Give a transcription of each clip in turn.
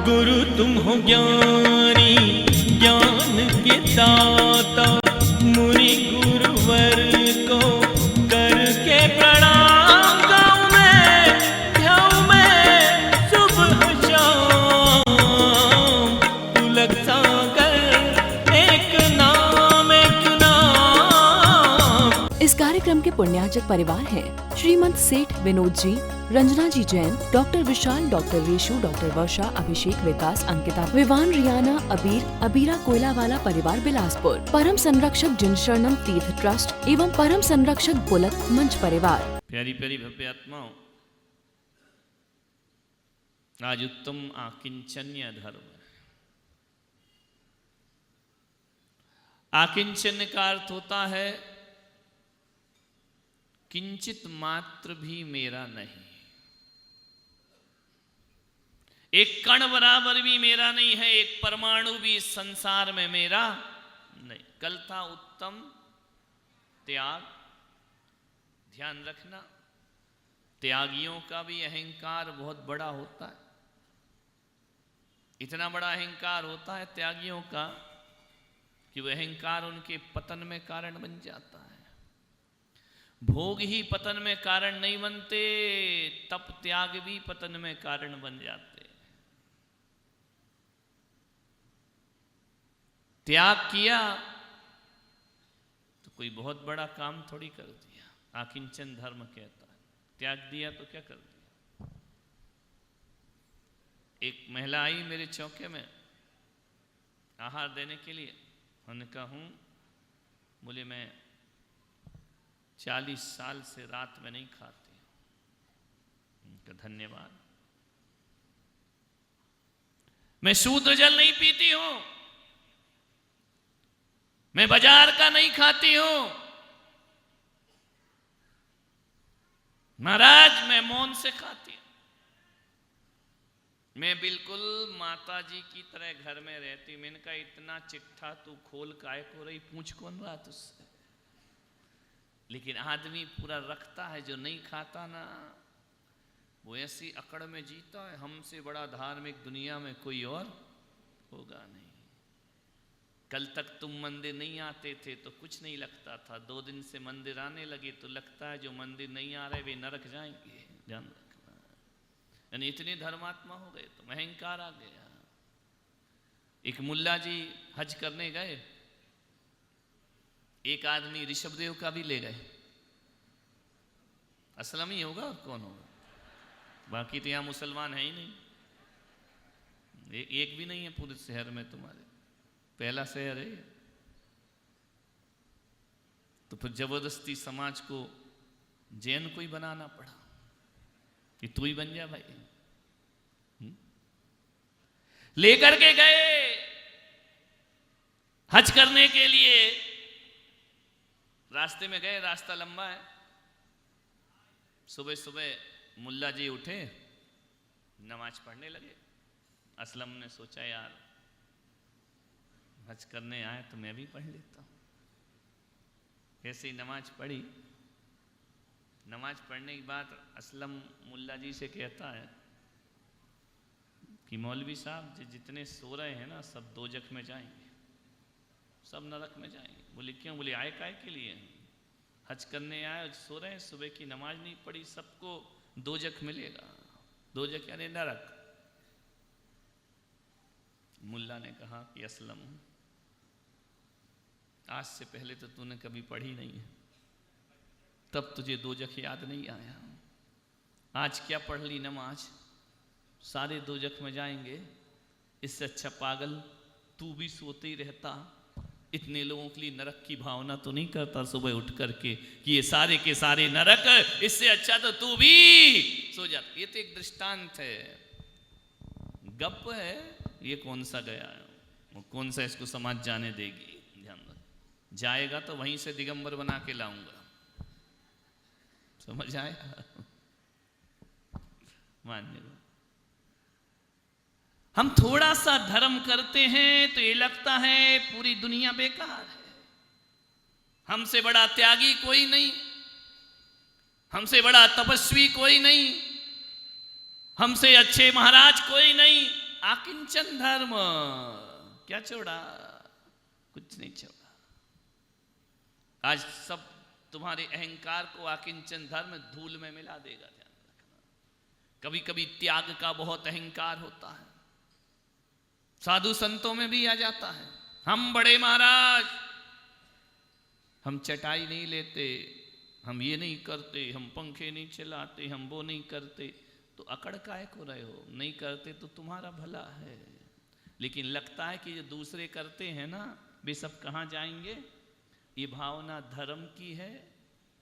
गुरु तुम हो ज्ञानी ज्ञान के दाता, मुनि गुरुवर को करके प्रणाम गाऊं मैं सुबह शाम। तुलक सागर एक नाम एक नाम। इस कार्यक्रम के पुण्यार्जक परिवार हैं श्रीमंत सेठ विनोद जी, रंजना जी जैन, डॉक्टर विशाल, डॉक्टर रेशु, डॉक्टर वर्षा, अभिषेक, विकास, अंकिता, विवान, रियाना, अबीर, अबीरा कोयलावाला परिवार बिलासपुर, परम संरक्षक जिन शरणम तीर्थ ट्रस्ट एवं परम संरक्षक बुलक मंच परिवार। प्यारी प्यारी भव्य आत्माओं, आज उत्तम आकिंचन्य धर्म। आकिंचन्य का अर्थ होता है किंचित मात्र भी मेरा नहीं, एक कण बराबर भी मेरा नहीं है, एक परमाणु भी इस संसार में मेरा नहीं। कल था उत्तम त्याग। ध्यान रखना, त्यागियों का भी अहंकार बहुत बड़ा होता है। इतना बड़ा अहंकार होता है त्यागियों का कि वह अहंकार उनके पतन में कारण बन जाता है। भोग ही पतन में कारण नहीं बनते, तप त्याग भी पतन में कारण बन जाते। त्याग किया तो कोई बहुत बड़ा काम थोड़ी कर दिया। आकिंचन धर्म कहता है त्याग दिया तो क्या कर दिया। एक महिला आई मेरे चौके में आहार देने के लिए। उन्होंने कहा हूं, बोले मैं 40 साल से रात में नहीं खाती। उनका धन्यवाद। मैं शुद्ध जल नहीं पीती हूं, मैं बाजार का नहीं खाती हूं। महाराज मैं मौन से खाती हूं। मैं बिल्कुल माता जी की तरह घर में रहती। मैंने कहा इतना चिट्ठा तू खोल काय को रही, पूछ कौन रहा तुझसे। लेकिन आदमी पूरा रखता है, जो नहीं खाता ना वो ऐसी अकड़ में जीता है। हमसे बड़ा धार्मिक दुनिया में कोई और होगा नहीं। कल तक तुम मंदिर नहीं आते थे तो कुछ नहीं लगता था, 2 दिन से मंदिर आने लगे तो लगता है जो मंदिर नहीं आ रहे वे नरक जाएंगे। ध्यान रखना। यानी इतने धर्मात्मा हो गए तो अहंकार आ गया। एक मुल्ला जी हज करने गए, एक आदमी ऋषभदेव का भी ले गए। असलम ही होगा और कौन होगा, बाकी तो यहां मुसलमान है ही नहीं। एक भी नहीं है पूरे शहर में, तुम्हारे पहला शहर है। तो फिर जबरदस्ती समाज को जैन को ही बनाना पड़ा कि तू ही बन जा भाई। लेकर के गए हज करने के लिए। रास्ते में गए, रास्ता लंबा है। सुबह सुबह मुल्ला जी उठे, नमाज पढ़ने लगे। असलम ने सोचा यार हज करने आए तो मैं भी पढ़ लेता हूं। कैसे ही नमाज पढ़ी। नमाज पढ़ने के बाद असलम मुल्ला जी से कहता है कि मौलवी साहब जितने सो रहे हैं ना सब दोजख में जाएंगे, सब नरक में जाएंगे। बोले क्यों? बोले आए काय के लिए? हज करने आए, सो रहे हैं, सुबह की नमाज नहीं पढ़ी, सबको दोजख मिलेगा। दोजख यानी नरक। मुल्ला ने कहा कि असलम आज से पहले तो तूने कभी पढ़ी नहीं है, तब तुझे दोजख याद नहीं आया। आज क्या पढ़ ली नमाज, सारे दोजख में जाएंगे। इससे अच्छा पागल तू भी सोते ही रहता, इतने लोगों के लिए नरक की भावना तो नहीं करता सुबह उठ करके कि ये सारे के सारे नरक, इससे अच्छा तो तू भी सो जाता। ये तो एक दृष्टांत है, गप है। ये कौन सा गया है, वो कौन सा इसको समाज जाने देगी। ध्यान रख, जाएगा तो वहीं से दिगंबर बना के लाऊंगा। समझ आया? मान्य। हम थोड़ा सा धर्म करते हैं तो ये लगता है पूरी दुनिया बेकार है। हमसे बड़ा त्यागी कोई नहीं, हमसे बड़ा तपस्वी कोई नहीं, हमसे अच्छे महाराज कोई नहीं। आकिंचन धर्म, क्या छोड़ा? कुछ नहीं छोड़ा। आज सब तुम्हारे अहंकार को आकिंचन धर्म धूल में मिला देगा, ध्यान रखना। कभी कभी त्याग का बहुत अहंकार होता है, साधु संतों में भी आ जाता है। हम बड़े महाराज, हम चटाई नहीं लेते, हम ये नहीं करते, हम पंखे नहीं चलाते, हम वो नहीं करते। तो अकड़ काय को रहे हो? नहीं करते तो तुम्हारा भला है, लेकिन लगता है कि जो दूसरे करते हैं ना, वे सब कहाँ जाएंगे? ये भावना धर्म की है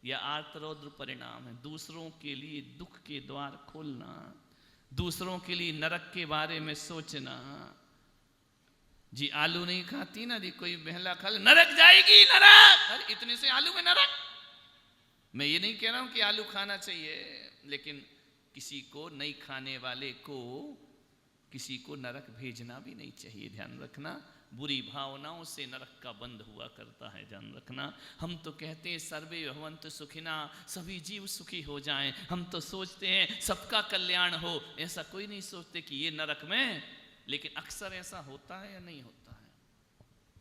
या आर्तरौद्र परिणाम है? दूसरों के लिए दुख के द्वार खोलना, दूसरों के लिए नरक के बारे में सोचना। जी आलू नहीं खाती ना जी, कोई महिला खा ले, नरक जाएगी, नरक। अरे इतने से आलू में नरक? मैं ये नहीं कह रहा हूं कि आलू खाना चाहिए, लेकिन किसी को नहीं खाने वाले को किसी को नरक भेजना भी नहीं चाहिए, ध्यान रखना। बुरी भावनाओं से नरक का बंद हुआ करता है, ध्यान रखना। हम तो कहते हैं सर्वे भवन्तु सुखिना, सभी जीव सुखी हो जाएं। हम तो सोचते हैं सबका कल्याण हो, ऐसा कोई नहीं सोचते कि ये नरक में। लेकिन अक्सर ऐसा होता है या नहीं होता है?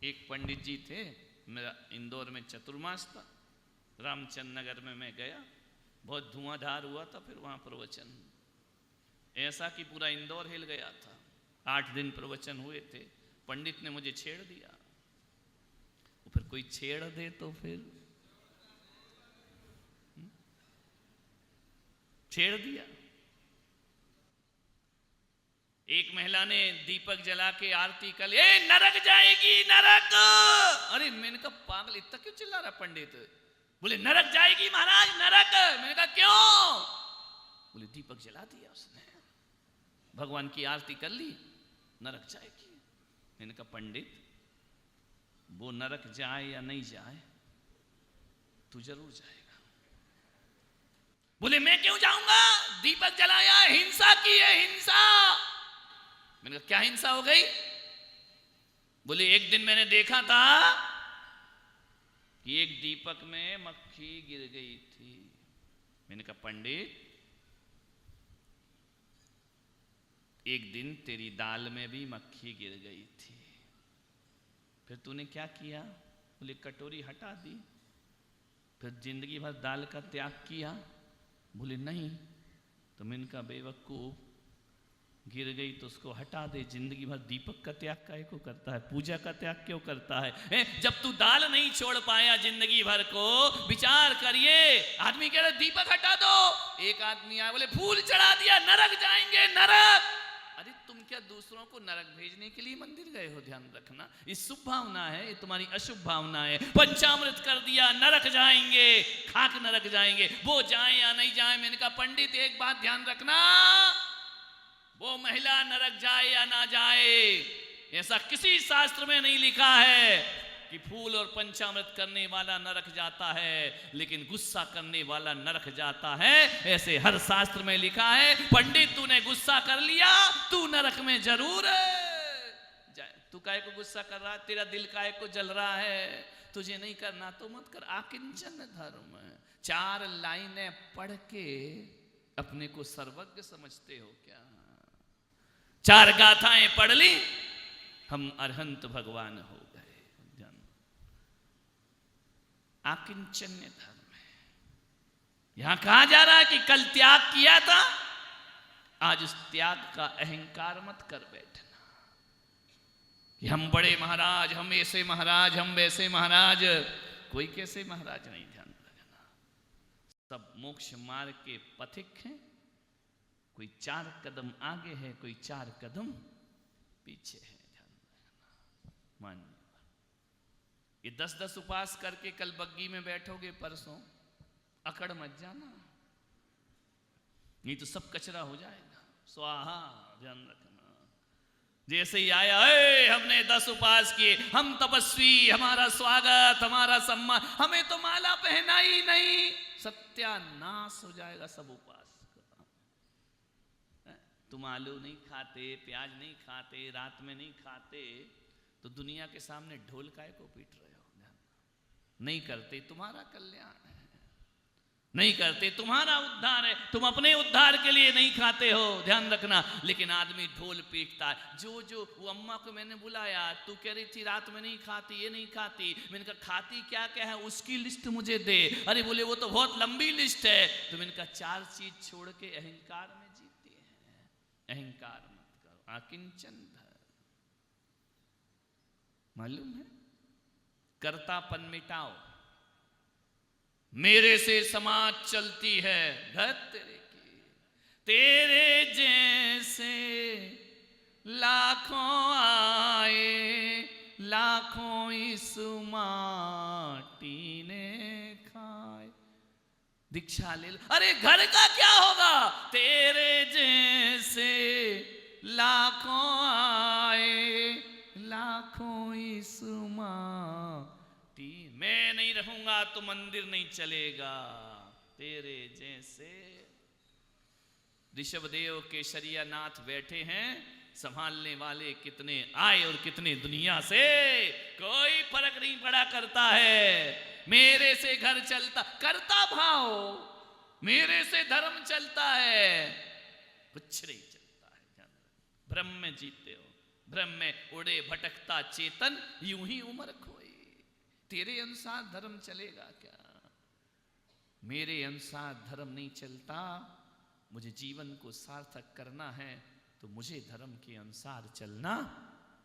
एक पंडित जी थे, मेरा इंदौर में चतुर्मास था, रामचंद्र नगर में मैं गया, बहुत धुआंधार हुआ था। फिर वहाँ प्रवचन ऐसा कि पूरा इंदौर हिल गया था। 8 दिन प्रवचन हुए थे। पंडित ने मुझे छेड़ दिया। फिर कोई छेड़ दे तो फिर छेड़ दिया। एक महिला ने दीपक जला के आरती कर, ए नरक जाएगी, नरक। अरे मैंने कहा पागल इतना क्यों चिल्ला रहा पंडित? बोले नरक जाएगी महाराज, नरक। मैंने कहा क्यों? बोले दीपक जला दिया उसने, भगवान की आरती कर ली, नरक जाएगी। मैंने कहा पंडित, वो नरक जाए या नहीं जाए, तू जरूर जाएगा। बोले मैं क्यों जाऊंगा? दीपक जलाया, हिंसा की है, हिंसा। मैंने कहा क्या हिंसा हो गई? बोले एक दिन मैंने देखा था कि एक दीपक में मक्खी गिर गई थी। मैंने कहा पंडित, एक दिन तेरी दाल में भी मक्खी गिर गई थी, फिर तूने क्या किया? बोले कटोरी हटा दी। फिर जिंदगी भर दाल का त्याग किया? बोले नहीं। तो मैंने कहा बेवकूफ, गिर गई तो उसको हटा दे, जिंदगी भर दीपक का त्याग काहे को करता है? पूजा का त्याग क्यों करता है? जब तू दाल नहीं छोड़ पाया जिंदगी भर को, विचार करिए। आदमी कह रहा दीपक हटा दो, एक आदमी आया बोले फूल चढ़ा दिया, नरक जाएंगे, नरक। अरे तुम क्या दूसरों को नरक भेजने के लिए मंदिर गए हो? ध्यान रखना, ये शुभ भावना है, ये तुम्हारी अशुभ भावना है। पंचामृत कर दिया, नरक जाएंगे, खाक नरक जाएंगे। वो जाए या नहीं जाए, मैंने कहा पंडित एक बात ध्यान रखना, वो महिला नरक जाए या ना जाए, ऐसा किसी शास्त्र में नहीं लिखा है कि फूल और पंचामृत करने वाला नरक जाता है, लेकिन गुस्सा करने वाला नरक जाता है, ऐसे हर शास्त्र में लिखा है। पंडित तूने गुस्सा कर लिया, तू नरक में जरूर जाए। तू काहे को गुस्सा कर रहा है? तेरा दिल काहे को जल रहा है? तुझे नहीं करना तो मत कर। आकिंचन धर्म, 4 लाइनें पढ़ के अपने को सर्वज्ञ समझते हो क्या? 4 गाथाएं पढ़ ली, हम अरहंत भगवान हो गए। आकिंचन्य धर्म है। यहां कहा जा रहा है कि कल त्याग किया था, आज उस त्याग का अहंकार मत कर बैठना कि हम बड़े महाराज, हम ऐसे महाराज, हम वैसे महाराज। कोई कैसे महाराज नहीं, ध्यान रखना। सब मोक्ष मार्ग के पथिक हैं। कोई 4 कदम आगे है, कोई 4 कदम पीछे है, ध्यान रखना। मान ये 10-10 उपास करके कल बग्गी में बैठोगे, परसों अकड़ मत जाना, नहीं तो सब कचरा हो जाएगा। स्वाहा, ध्यान रखना। जैसे ही आया, हमने 10 उपास किए, हम तपस्वी, हमारा स्वागत, हमारा सम्मान, हमें तो माला पहना ही नहीं, सत्यानाश हो जाएगा सब उपास का। तुम आलू नहीं खाते, प्याज नहीं खाते, रात में नहीं खाते, तो दुनिया के सामने ढोल काय को पीट रहे हो? नहीं करते, तुम्हारा कल्याण है। नहीं करते। तुम्हारा उद्धार है, तुम अपने उद्धार के लिए नहीं खाते हो, ध्यान रखना। लेकिन आदमी ढोल पीटता है। जो वो अम्मा को मैंने बुलाया, तू कह रही थी रात में नहीं खाती, ये नहीं खाती। मैंने कहा खाती क्या क्या है उसकी लिस्ट मुझे दे। अरे बोले वो तो बहुत लंबी लिस्ट है। तो मैंने कहा 4 चीज छोड़ के अहंकार में जीते हैं। अहंकार मत करो, आकिंचन धर्म। मालूम है, कर्तापन मिटाओ। मेरे से समाज चलती है, घर तेरे की। तेरे जैसे लाखों आए, लाखों इस माटी ने खाए। दीक्षा ले लो। अरे घर का क्या होगा? तेरे जैसे लाखों आए, लाखों इस माटी। मैं नहीं रहूंगा तो मंदिर नहीं चलेगा। तेरे जैसे। ऋषभदेव केशरिया नाथ बैठे हैं, संभालने वाले कितने आए और कितने दुनिया से, कोई फर्क नहीं पड़ा करता है। मेरे से घर चलता, करता भाव, मेरे से धर्म चलता है, कुछ नहीं चलता है। ब्रह्म में जीते हो, ब्रह्म में उड़े भटकता चेतन, यूं ही उम्र खोई। तेरे अनुसार धर्म चलेगा क्या? मेरे अनुसार धर्म नहीं चलता। मुझे जीवन को सार्थक करना है तो मुझे धर्म के अनुसार चलना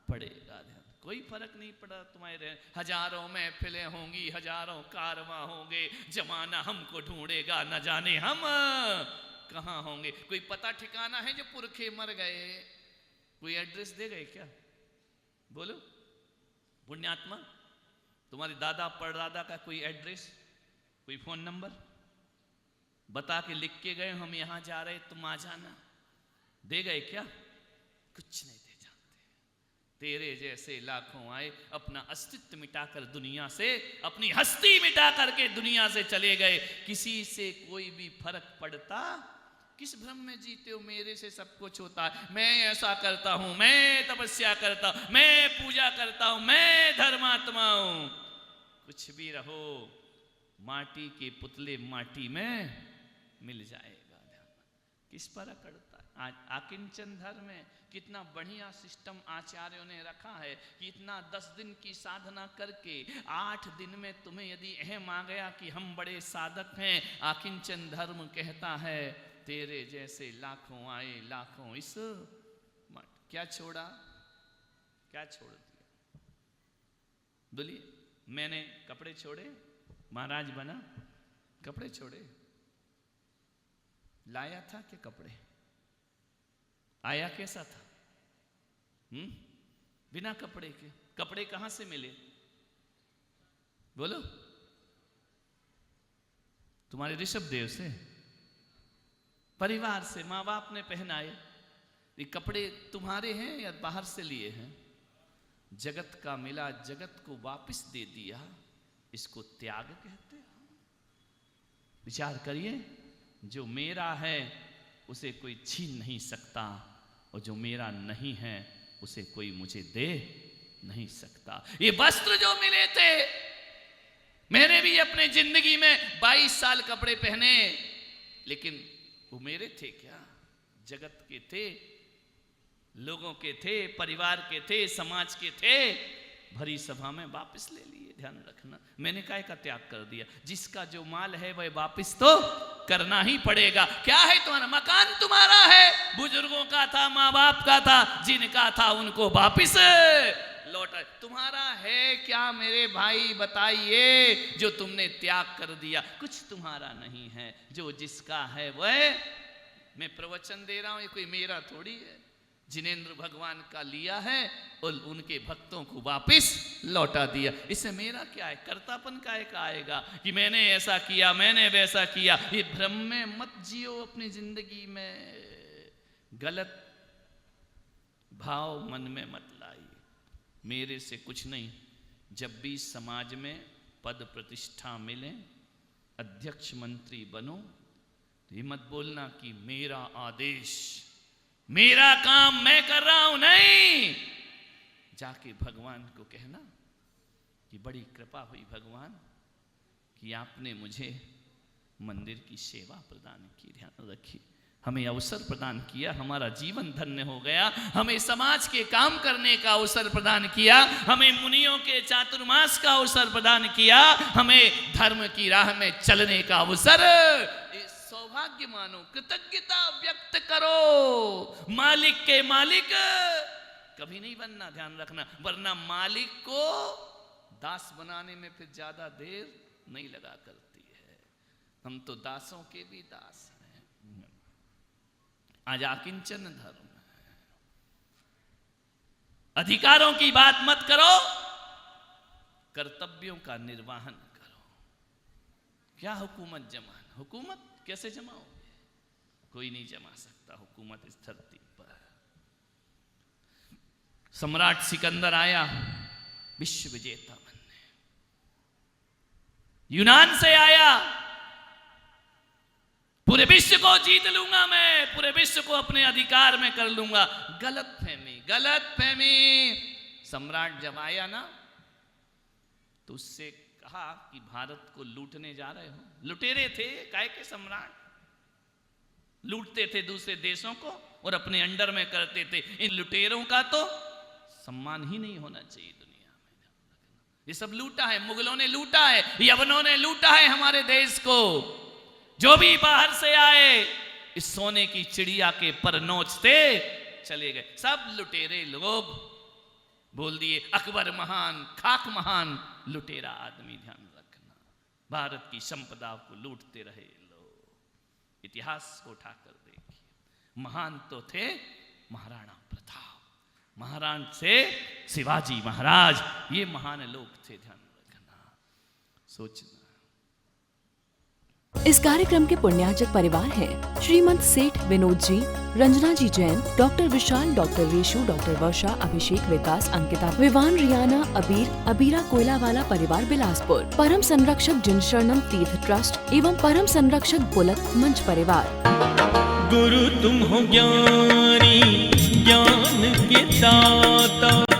पड़ेगा। कोई फर्क नहीं पड़ा तुम्हारे। हजारों महफिलें होंगी, हजारों कारवां होंगे, जमाना हमको ढूंढेगा, न जाने हम कहां होंगे। कोई पता ठिकाना है जो पुरखे मर गए? कोई एड्रेस दे गए क्या? बोलो पुण्यात्मा, तुम्हारे दादा परदादा का कोई एड्रेस, कोई फोन नंबर बता के लिख के गए हम यहां जा रहे, तुम आ जाना, दे गए क्या? कुछ नहीं दे जाते। तेरे जैसे लाखों आए, अपना अस्तित्व मिटाकर दुनिया से, अपनी हस्ती मिटा करके दुनिया से चले गए। किसी से कोई भी फर्क पड़ता? किस भ्रम में जीते हो? मेरे से सब कुछ होता है, मैं ऐसा करता हूं, मैं तपस्या करता हूं, मैं पूजा करता हूं, मैं धर्मात्मा हूं। कुछ भी रहो, माटी के पुतले माटी में मिल जाएगा। किस पर अकड़ता है? आकिंचन धर्म में कितना बढ़िया सिस्टम आचार्यों ने रखा है कि इतना 10 दिन की साधना करके 8 दिन में तुम्हें यदि अहम आ गया कि हम बड़े साधक हैं, आकिंचन धर्म कहता है तेरे जैसे लाखों आए, लाखों इस मठ। क्या छोड़ा? क्या छोड़ दिया? बोलिए। मैंने कपड़े छोड़े, महाराज बना, कपड़े छोड़े। लाया था कि कपड़े? आया कैसा था? बिना कपड़े के। कपड़े कहां से मिले? बोलो। तुम्हारे ऋषभदेव से, परिवार से, मां बाप ने पहनाए। ये कपड़े तुम्हारे हैं या बाहर से लिए हैं? जगत का मिला, जगत को वापस दे दिया, इसको त्याग कहते हैं। विचार करिए, जो मेरा है उसे कोई छीन नहीं सकता, और जो मेरा नहीं है उसे कोई मुझे दे नहीं सकता। ये वस्त्र जो मिले थे, मैंने भी अपने जिंदगी में 22 साल कपड़े पहने, लेकिन वो मेरे थे क्या? जगत के थे, लोगों के थे, परिवार के थे, समाज के थे। भरी सभा में वापस ले लिए। ध्यान रखना, मैंने काय का त्याग कर दिया? जिसका जो माल है वह वापस तो करना ही पड़ेगा। क्या है तुम्हारा? मकान तुम्हारा है, बुजुर्गों का था, माँ बाप का था, जिनका था उनको वापस लौटा। तुम्हारा है क्या मेरे भाई? बताइए, जो तुमने त्याग कर दिया। कुछ तुम्हारा नहीं है, जो जिसका है वह। मैं प्रवचन दे रहा हूं, ये कोई मेरा थोड़ी है। जिनेंद्र भगवान का लिया है और उनके भक्तों को वापस लौटा दिया। इससे मेरा क्या है? कर्तापन काय का आएगा कि मैंने ऐसा किया, मैंने वैसा किया। ये भ्रम में मत जियो अपनी जिंदगी में। गलत भाव मन में मत लाइए। मेरे से कुछ नहीं। जब भी समाज में पद प्रतिष्ठा मिले, अध्यक्ष मंत्री बनो, तो ये मत बोलना कि मेरा आदेश, मेरा काम मैं कर रहा हूं। नहीं, जाके भगवान को कहना कि बड़ी कृपा हुई भगवान कि आपने मुझे मंदिर की सेवा प्रदान की। ध्यान रखिए, हमें अवसर प्रदान किया, हमारा जीवन धन्य हो गया। हमें समाज के काम करने का अवसर प्रदान किया, हमें मुनियों के चातुर्मास का अवसर प्रदान किया, हमें धर्म की राह में चलने का अवसर। सौभाग्य मानो, कृतज्ञता व्यक्त करो। मालिक के मालिक कभी नहीं बनना, ध्यान रखना, वरना मालिक को दास बनाने में फिर ज्यादा देर नहीं लगा करती है। हम तो दासों के भी दास हैं। आज आकिंचन धर्म, अधिकारों की बात मत करो, कर्तव्यों का निर्वहन करो। क्या हुकूमत जमाना? हुकूमत कैसे जमाओगे? कोई नहीं जमा सकता हुकूमत इस धरती पर। सम्राट सिकंदर आया विश्व विजेता बनने, यूनान से आया, पूरे विश्व को जीत लूंगा मैं, पूरे विश्व को अपने अधिकार में कर लूंगा। गलत फहमी, गलत फहमी। सम्राट जब आया ना तो उससे कहा कि भारत को लूटने जा रहे हो। लुटेरे थे, काय के सम्राट लूटते थे दूसरे देशों को और अपने अंडर में करते थे। इन लुटेरों का तो सम्मान ही नहीं होना चाहिए दुनिया में। ये सब लूटा है, मुगलों ने लूटा है, यवनों ने लूटा है हमारे देश को। जो भी बाहर से आए इस सोने की चिड़िया के पर नोचते चले गए। सब लुटेरे लोग, बोल दिए अकबर महान, खाक महान, लुटेरा आदमी। ध्यान रखना, भारत की संपदा को लूटते रहे लोग। इतिहास को उठाकर देखिए, महान तो थे महाराणा प्रताप, महाराण से शिवाजी महाराज, ये महान लोग थे। ध्यान रखना, सोचना। इस कार्यक्रम के पुण्यार्जक परिवार हैं श्रीमंत सेठ विनोद जी, रंजना जी जैन, डॉक्टर विशाल, डॉक्टर रेशु, डॉक्टर वर्षा, अभिषेक, विकास, अंकिता, विवान, रियाना, अबीर, अबीरा कोयलावाला परिवार बिलासपुर, परम संरक्षक जिन शरणम तीर्थ ट्रस्ट एवं परम संरक्षक बुलक मंच परिवार। गुरु तुम हो ज्ञानी, ज्ञान के दाता।